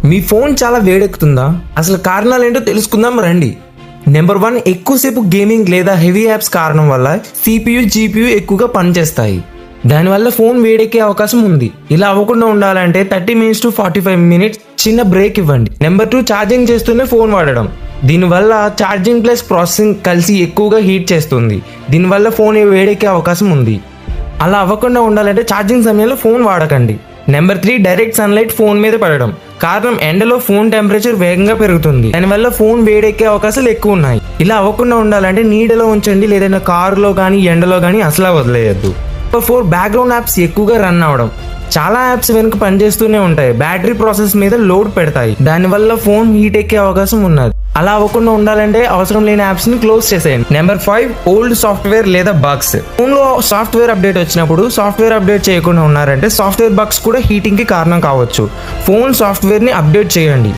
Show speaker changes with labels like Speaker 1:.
Speaker 1: మీ phone చాలా వేడెక్కుతుందా? అసలు కారణాలు ఏంటో తెలుసుకుందాం రండి. నెంబర్ 1, ఎక్కువసేపు గేమింగ్ లేదా హెవీ యాప్స్ కారణం వల్ల CPU, GPU ఎక్కువగా పనిచేస్తాయి. దానివల్ల ఫోన్ వేడెక్కే అవకాశం ఉంది. ఇలా అవ్వకుండా ఉండాలంటే 30 minutes to 45 minutes చిన్న బ్రేక్ ఇవ్వండి. నెంబర్ 2, ఛార్జింగ్ చేస్తూనే ఫోన్ వాడడం. దీనివల్ల ఛార్జింగ్ ప్లస్ ప్రాసెసింగ్ కలిసి ఎక్కువగా హీట్ చేస్తుంది. దీనివల్ల ఫోన్ వేడెక్కే అవకాశం ఉంది. అలా అవ్వకుండా ఉండాలంటే ఛార్జింగ్ సమయంలో ఫోన్ వాడకండి. నెంబర్ 3, డైరెక్ట్ సన్లైట్ ఫోన్ మీద పడడం. కారణం ఎండలో ఫోన్ టెంపరేచర్ వేగంగా పెరుగుతుంది. దానివల్ల ఫోన్ వేడెక్కే అవకాశాలు ఎక్కువ ఉన్నాయి. ఇలా అవ్వకుండా ఉండాలంటే నీడలో ఉంచండి, లేదంటే కారులో కానీ ఎండలో కానీ అసలు వదిలేయద్దు. నెంబర్ 4, బ్యాక్గ్రౌండ్ యాప్స్ ఎక్కువగా రన్ అవడం. చాలా యాప్స్ వెనుక పనిచేస్తూనే ఉంటాయి. బ్యాటరీ ప్రాసెస్ మీద లోడ్ పెడతాయి. దానివల్ల ఫోన్ హీట్ ఎక్కే అవకాశం ఉన్నది. అలా అవ్వకుండా ఉండాలంటే అవసరం లేని యాప్స్ ని క్లోజ్ చేసేయండి. నెంబర్ 5, ఓల్డ్ సాఫ్ట్వేర్ లేదా బగ్స్. ఫోన్ లో సాఫ్ట్వేర్ అప్డేట్ వచ్చినప్పుడు సాఫ్ట్వేర్ అప్డేట్ చేయకుండా ఉన్నారంటే సాఫ్ట్వేర్ బగ్స్ కూడా హీటింగ్ కి కారణం కావచ్చు. ఫోన్ సాఫ్ట్వేర్ ని అప్డేట్ చేయండి.